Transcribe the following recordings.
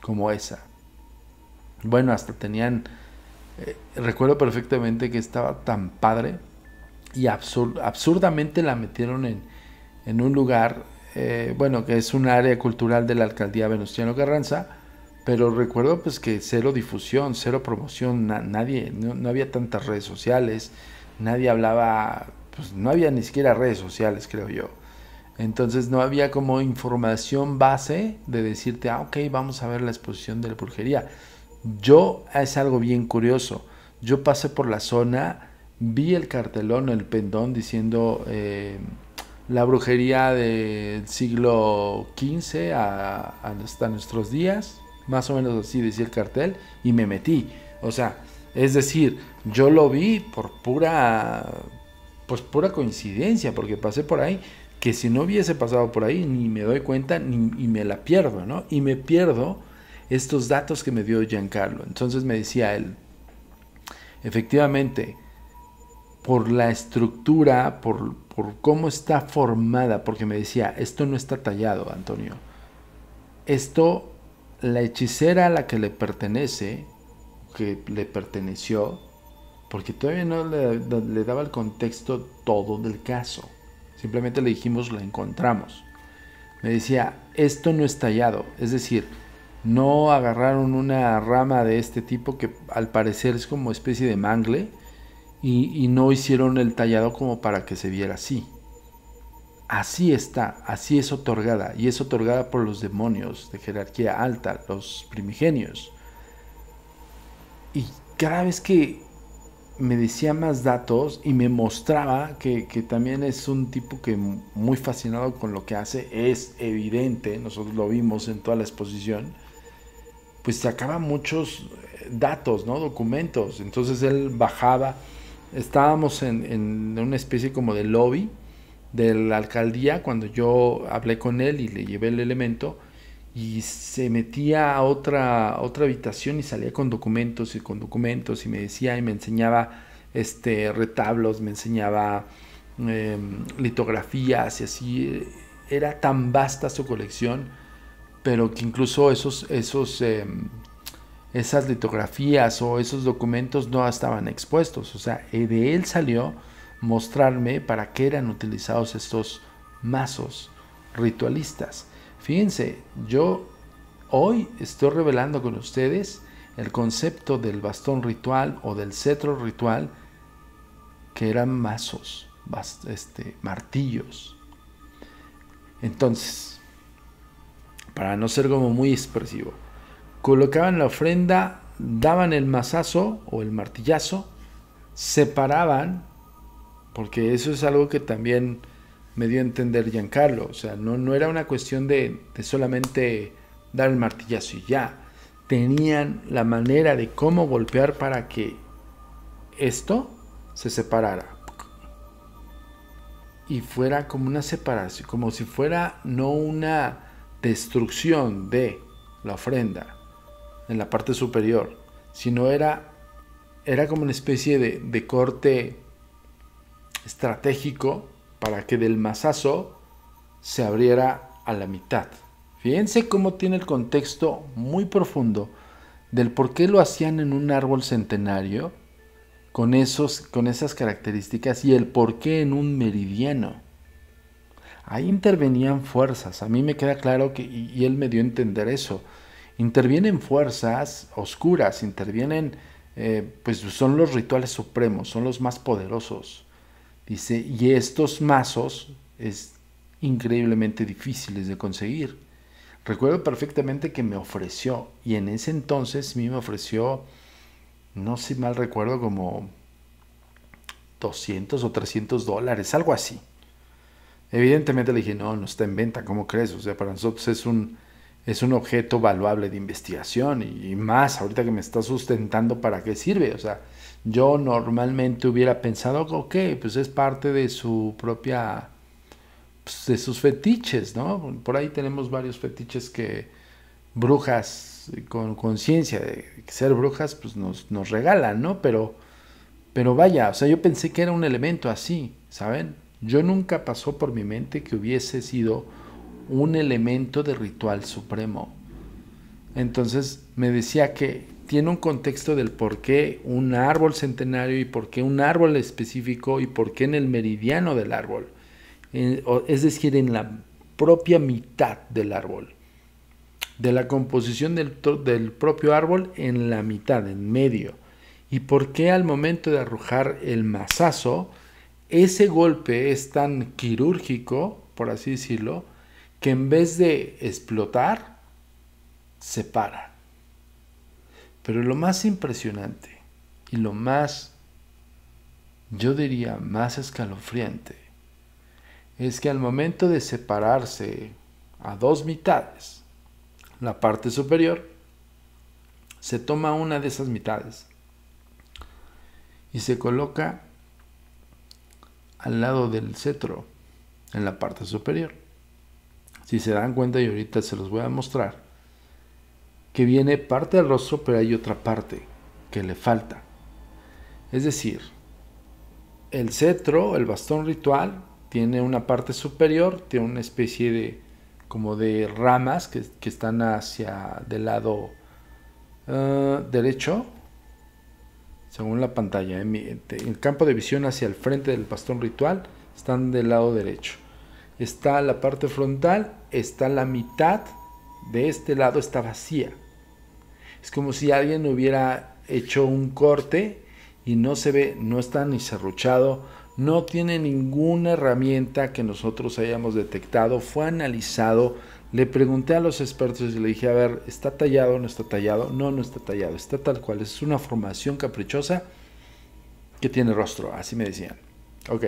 como esa. Bueno, hasta tenían, recuerdo perfectamente que estaba tan padre y absurdamente la metieron en un lugar, bueno, que es un área cultural de la alcaldía Venustiano Carranza, pero recuerdo pues que cero difusión, cero promoción, nadie, no había tantas redes sociales, nadie hablaba, pues no había ni siquiera redes sociales, creo yo. Entonces no había como información base de decirte, ah, ok, vamos a ver la exposición de la brujería. Yo, es algo bien curioso, yo pasé por la zona, vi el cartelón, el pendón diciendo la brujería del siglo XV hasta nuestros días, más o menos así decía el cartel, y me metí. O sea, es decir, yo lo vi por pues pura coincidencia, porque pasé por ahí, que si no hubiese pasado por ahí, ni me doy cuenta, y me la pierdo, ¿no? Y me pierdo estos datos que me dio Giancarlo. Entonces me decía él, efectivamente, por la estructura, por cómo está formada, porque me decía, esto no está tallado, Antonio. Esto, la hechicera a la que le pertenece, que le perteneció, porque todavía no le daba el contexto todo del caso. Simplemente le dijimos, la encontramos. Me decía, esto no es tallado, es decir, no agarraron una rama de este tipo que al parecer es como especie de mangle y no hicieron el tallado como para que se viera así. Así está, así es otorgada, y es otorgada por los demonios de jerarquía alta, los primigenios. Y cada vez que me decía más datos y me mostraba que también es un tipo que muy fascinado con lo que hace, es evidente, nosotros lo vimos en toda la exposición, pues sacaba muchos datos, ¿no? Documentos. Entonces él bajaba, estábamos en una especie como de lobby de la alcaldía cuando yo hablé con él y le llevé el elemento y se metía a otra habitación y salía con documentos y con documentos y me decía y me enseñaba retablos, me enseñaba litografías y así. Era tan vasta su colección, pero que incluso esas litografías o esos documentos no estaban expuestos. O sea, de él salió mostrarme para qué eran utilizados estos mazos ritualistas. Fíjense, yo hoy estoy revelando con ustedes el concepto del bastón ritual o del cetro ritual, que eran mazos, martillos. Entonces, para no ser como muy expresivo, colocaban la ofrenda, daban el mazazo o el martillazo, separaban, porque eso es algo que también me dio a entender Giancarlo, o sea, no era una cuestión de solamente dar el martillazo y ya, tenían la manera de cómo golpear para que esto se separara y fuera como una separación, como si fuera no una destrucción de la ofrenda en la parte superior, sino era como una especie de corte estratégico para que del mazazo se abriera a la mitad. Fíjense cómo tiene el contexto muy profundo del por qué lo hacían en un árbol centenario con esas características y el por qué en un meridiano. Ahí intervenían fuerzas, a mí me queda claro que, y él me dio a entender eso, intervienen fuerzas oscuras, intervienen, pues son los rituales supremos, son los más poderosos. Dice, y estos mazos es increíblemente difíciles de conseguir. Recuerdo perfectamente que me ofreció, y en ese entonces a mí me ofreció, no sé si mal recuerdo, como 200 o $300, algo así. Evidentemente le dije, no está en venta, ¿cómo crees? O sea, para nosotros es un objeto valuable de investigación y más ahorita que me está sustentando, ¿para qué sirve? O sea, yo normalmente hubiera pensado, ok, pues es parte de su propia, pues de sus fetiches, ¿no? Por ahí tenemos varios fetiches que brujas con conciencia de ser brujas, pues nos regalan, ¿no? Pero vaya, o sea, yo pensé que era un elemento así, ¿saben? Yo nunca pasó por mi mente que hubiese sido un elemento de ritual supremo. Entonces me decía que tiene un contexto del por qué un árbol centenario y por qué un árbol específico y por qué en el meridiano del árbol, es decir, en la propia mitad del árbol, de la composición del propio árbol en la mitad, en medio, y por qué al momento de arrojar el mazazo, ese golpe es tan quirúrgico, por así decirlo, que en vez de explotar, se para. Pero lo más impresionante y lo más, yo diría, más escalofriante, es que al momento de separarse a dos mitades, la parte superior, se toma una de esas mitades y se coloca al lado del cetro, en la parte superior. Si se dan cuenta, y ahorita se los voy a mostrar, que viene parte del rostro, pero hay otra parte que le falta. Es decir, el cetro, el bastón ritual, tiene una parte superior, tiene una especie de como de ramas que están hacia del lado derecho, según la pantalla. El campo de visión hacia el frente del bastón ritual están del lado derecho. Está la parte frontal, está la mitad de este lado, está vacía. Es como si alguien hubiera hecho un corte y no se ve, no está ni serruchado, no tiene ninguna herramienta que nosotros hayamos detectado, fue analizado. Le pregunté a los expertos y le dije, a ver, ¿está tallado o no está tallado? No, no está tallado, está tal cual, es una formación caprichosa que tiene rostro, así me decían. Ok,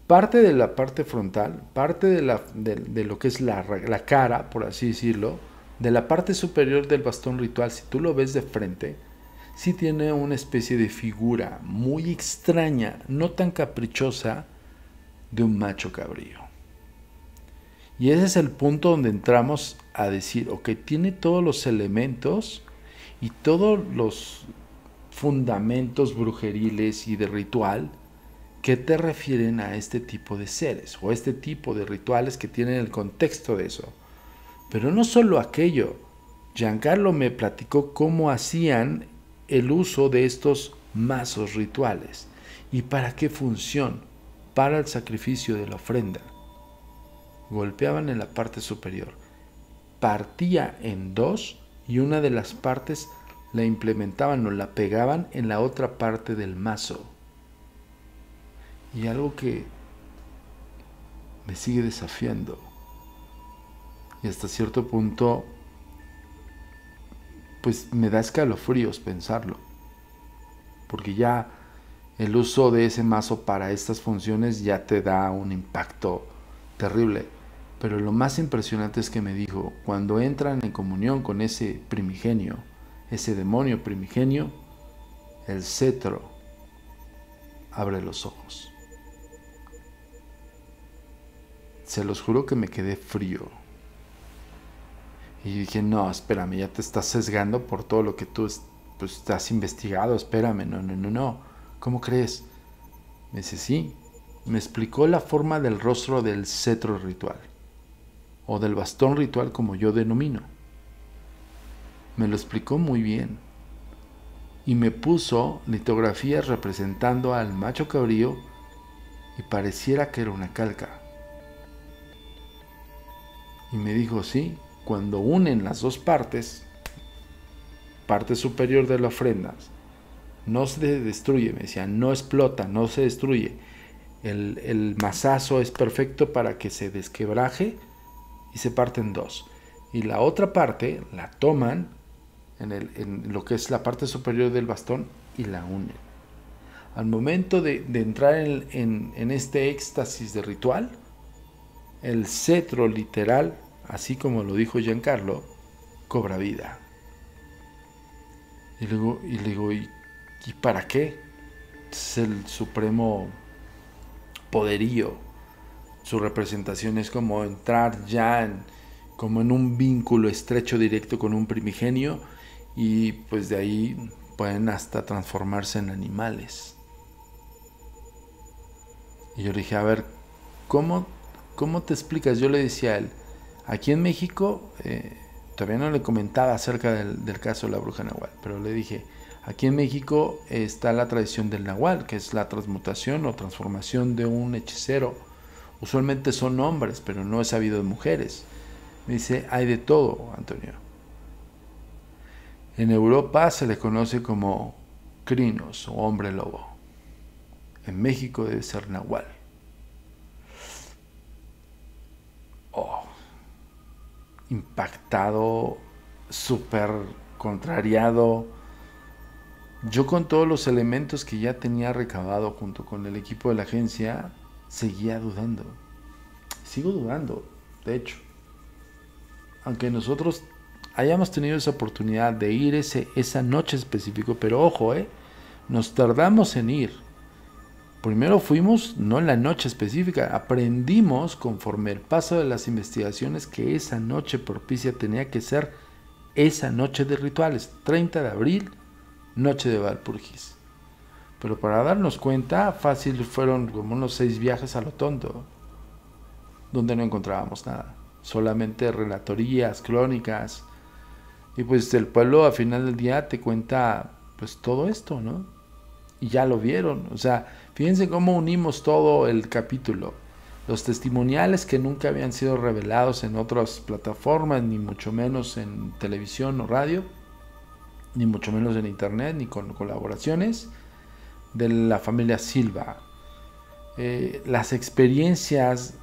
parte de la parte frontal, parte de lo que es la cara, por así decirlo, de la parte superior del bastón ritual, si tú lo ves de frente, sí tiene una especie de figura muy extraña, no tan caprichosa, de un macho cabrío. Y ese es el punto donde entramos a decir, ok, tiene todos los elementos y todos los fundamentos brujeriles y de ritual que te refieren a este tipo de seres o este tipo de rituales que tienen el contexto de eso. Pero no solo aquello, Giancarlo me platicó cómo hacían el uso de estos mazos rituales y para qué función, para el sacrificio de la ofrenda. Golpeaban en la parte superior, partía en dos y una de las partes la implementaban o la pegaban en la otra parte del mazo. Y algo que me sigue desafiando y hasta cierto punto pues me da escalofríos pensarlo, porque ya el uso de ese mazo para estas funciones ya te da un impacto terrible. Pero lo más impresionante es que me dijo, cuando entran en comunión con ese primigenio, ese demonio primigenio, el cetro abre los ojos. Se los juro que me quedé frío. Y dije, no, espérame, ya te estás sesgando por todo lo que tú pues, has investigado, espérame, no. ¿Cómo crees? Me dice, sí. Me explicó la forma del rostro del cetro ritual, o del bastón ritual como yo denomino. Me lo explicó muy bien. Y me puso litografías representando al macho cabrío y pareciera que era una calca. Y me dijo, sí, cuando unen las dos partes, parte superior de la ofrenda, no se destruye, me decía, no explota, no se destruye. El mazazo es perfecto para que se desquebraje y se parte en dos. Y la otra parte la toman en lo que es la parte superior del bastón y la unen. Al momento de entrar en este éxtasis de ritual, el cetro literal, así como lo dijo Giancarlo, cobra vida. Y le digo, ¿y para qué? Es el supremo poderío. Su representación es como entrar ya como en un vínculo estrecho directo con un primigenio, y pues de ahí pueden hasta transformarse en animales. Y yo le dije, a ver, ¿cómo te explicas? Yo le decía a él, aquí en México Todavía no le comentaba acerca del caso de la bruja Nahual, pero le dije, aquí en México está la tradición del Nahual, que es la transmutación o transformación de un hechicero. Usualmente son hombres, pero no he sabido de mujeres. Me dice, hay de todo, Antonio. En Europa se le conoce como crinos o hombre lobo. En México debe ser Nahual. Oh, impactado, súper contrariado. Yo con todos los elementos que ya tenía recabado junto con el equipo de la agencia, seguía dudando. Sigo dudando, de hecho. Aunque nosotros hayamos tenido esa oportunidad de ir esa noche específica, pero ojo, nos tardamos en ir. Primero fuimos, no en la noche específica, aprendimos conforme el paso de las investigaciones que esa noche propicia tenía que ser esa noche de rituales, 30 de abril, noche de Walpurgis. Pero para darnos cuenta, fácil fueron como unos 6 viajes a lo tonto, donde no encontrábamos nada, solamente relatorías, crónicas, y pues el pueblo al final del día te cuenta pues todo esto, ¿no? Y ya lo vieron, o sea, fíjense cómo unimos todo el capítulo, los testimoniales que nunca habían sido revelados en otras plataformas, ni mucho menos en televisión o radio, ni mucho menos en internet, ni con colaboraciones de la familia Silva, las experiencias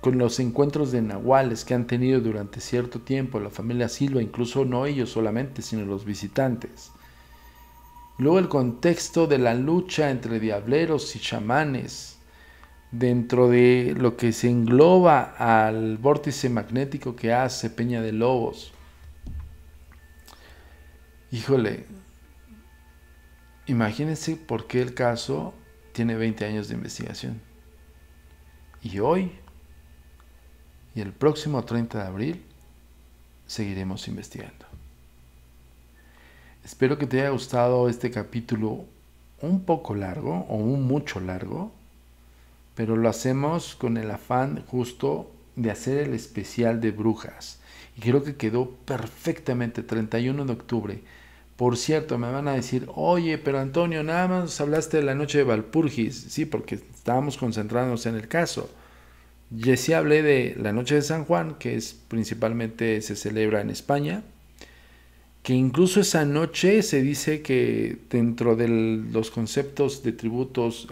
con los encuentros de nahuales que han tenido durante cierto tiempo la familia Silva, incluso no ellos solamente, sino los visitantes. Luego el contexto de la lucha entre diableros y chamanes dentro de lo que se engloba al vórtice magnético que hace Peña de Lobos. Híjole, imagínense por qué el caso tiene 20 años de investigación. Y hoy, y el próximo 30 de abril, seguiremos investigando. Espero que te haya gustado este capítulo un poco largo o un mucho largo, pero lo hacemos con el afán justo de hacer el especial de brujas. Y creo que quedó perfectamente 31 de octubre. Por cierto, me van a decir, oye, pero Antonio, nada más hablaste de la noche de Walpurgis. Sí, porque estábamos concentrándonos en el caso. Y sí hablé de la noche de San Juan, que es principalmente se celebra en España, que incluso esa noche se dice que dentro de los conceptos de tributos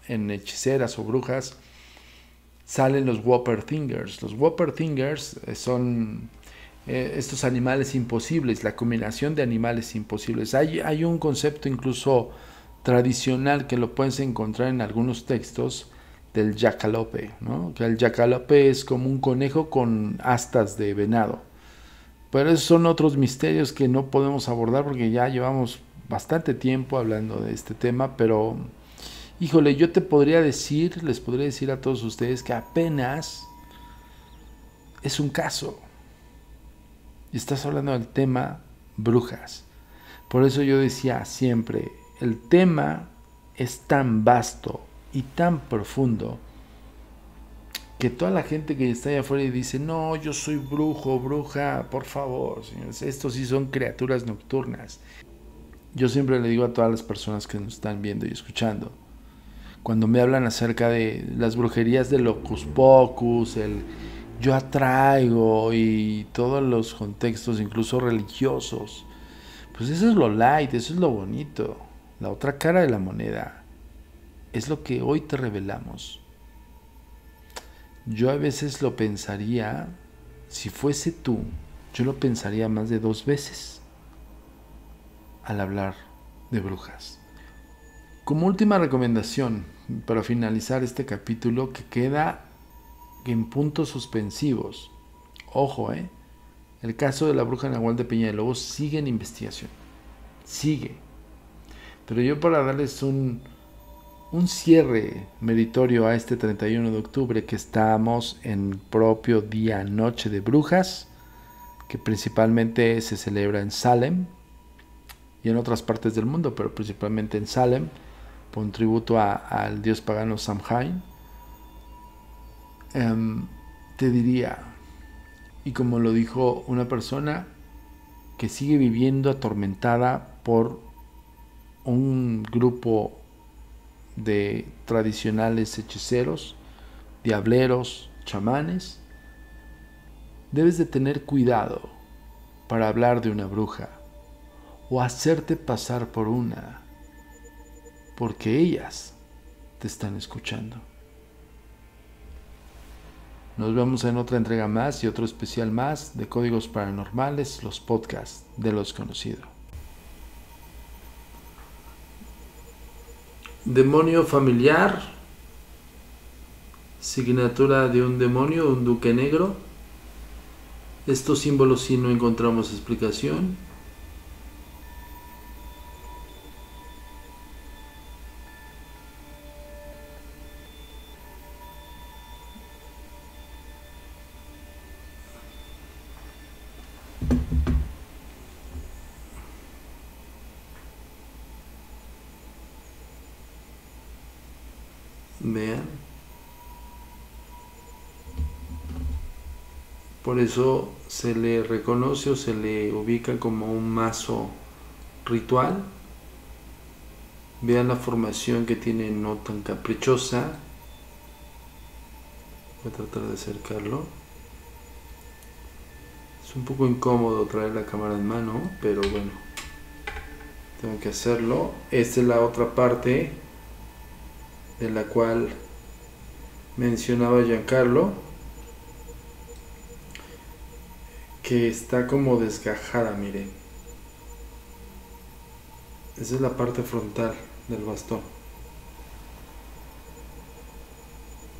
en hechiceras o brujas salen los Whopperfingers. Los Whopperfingers son estos animales imposibles, la combinación de animales imposibles. Hay un concepto incluso tradicional que lo puedes encontrar en algunos textos del yacalope, ¿no? Que el yacalope es como un conejo con astas de venado. Pero esos son otros misterios que no podemos abordar porque ya llevamos bastante tiempo hablando de este tema, pero híjole, les podría decir a todos ustedes que apenas es un caso. Y estás hablando del tema brujas. Por eso yo decía siempre, el tema es tan vasto y tan profundo que toda la gente que está allá afuera y dice, no, yo soy brujo, bruja, por favor, señores, estos sí son criaturas nocturnas. Yo siempre le digo a todas las personas que nos están viendo y escuchando, cuando me hablan acerca de las brujerías del Hocus Pocus, el yo atraigo y todos los contextos, incluso religiosos, pues eso es lo light, eso es lo bonito. La otra cara de la moneda es lo que hoy te revelamos. Yo a veces lo pensaría, si fuese tú, yo lo pensaría más de 2 veces al hablar de brujas. Como última recomendación, para finalizar este capítulo que queda en puntos suspensivos, ojo, el caso de la bruja Nahual de Peña de Lobos sigue en investigación, sigue. Pero yo para darles un cierre meritorio a este 31 de octubre que estamos en propio día noche de brujas, que principalmente se celebra en Salem y en otras partes del mundo, pero principalmente en Salem, por un tributo al dios pagano Samhain. Te diría, Y como lo dijo una persona que sigue viviendo atormentada por un grupo de tradicionales hechiceros, diableros, chamanes, debes de tener cuidado para hablar de una bruja o hacerte pasar por una, porque ellas te están escuchando. Nos vemos en otra entrega más y otro especial más de Códigos Paranormales, los podcasts de lo desconocido. Demonio familiar, signatura de un demonio, un duque negro. Estos símbolos sí no encontramos explicación. Vean. Por eso se le reconoce o se le ubica como un mazo ritual. Vean la formación que tiene, no tan caprichosa. Voy a tratar de acercarlo. Es un poco incómodo traer la cámara en mano, pero bueno, tengo que hacerlo. Esta es la otra parte de la cual mencionaba Giancarlo, que está como desgajada, miren. Esa es la parte frontal del bastón.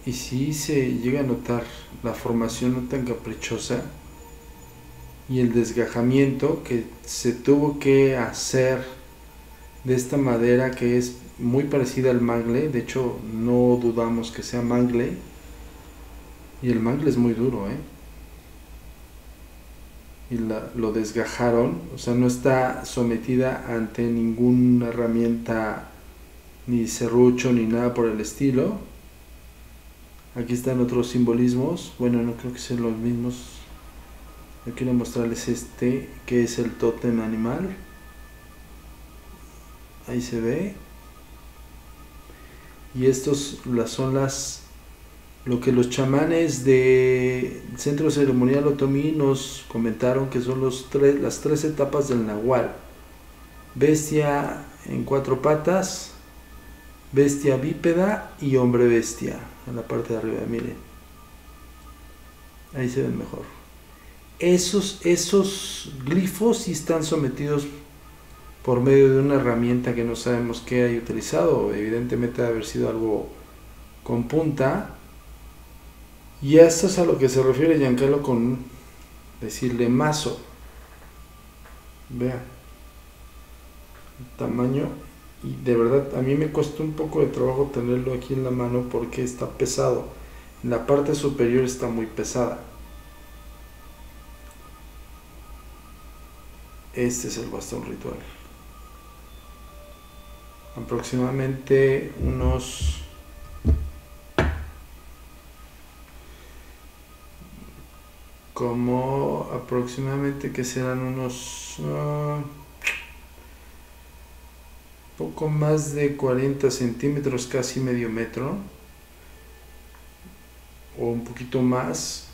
Y si se llega a notar la formación no tan caprichosa y el desgajamiento que se tuvo que hacer de esta madera que es muy parecida al mangle. De hecho, no dudamos que sea mangle, y el mangle es muy duro, y lo desgajaron, o sea, no está sometida ante ninguna herramienta, ni serrucho, ni nada por el estilo. Aquí están otros simbolismos, bueno, no creo que sean los mismos. Yo quiero mostrarles este, que es el tótem animal. Ahí se ve. Y estos son lo que los chamanes de Centro Ceremonial Otomí nos comentaron, que son las tres etapas del Nahual: bestia en cuatro patas, bestia bípeda y hombre bestia. En la parte de arriba, miren, ahí se ven mejor. Esos glifos sí están sometidos por medio de una herramienta que no sabemos qué hay utilizado. Evidentemente debe haber sido algo con punta. Y esto es a lo que se refiere Giancarlo con decirle mazo. Vean el tamaño, y de verdad a mí me costó un poco de trabajo tenerlo aquí en la mano porque está pesado. En la parte superior está muy pesada. Este es el bastón ritual. Aproximadamente unos que serán unos poco más de 40 centímetros, casi medio metro o un poquito más,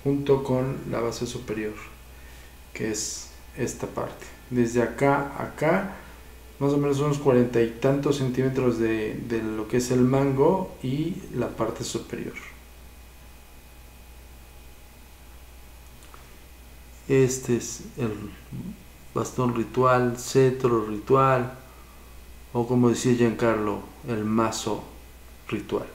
junto con la base superior, que es esta parte. Desde acá a acá, más o menos unos 40 y tantos centímetros de lo que es el mango y la parte superior. Este es el bastón ritual, cetro ritual, o como decía Giancarlo, el mazo ritual.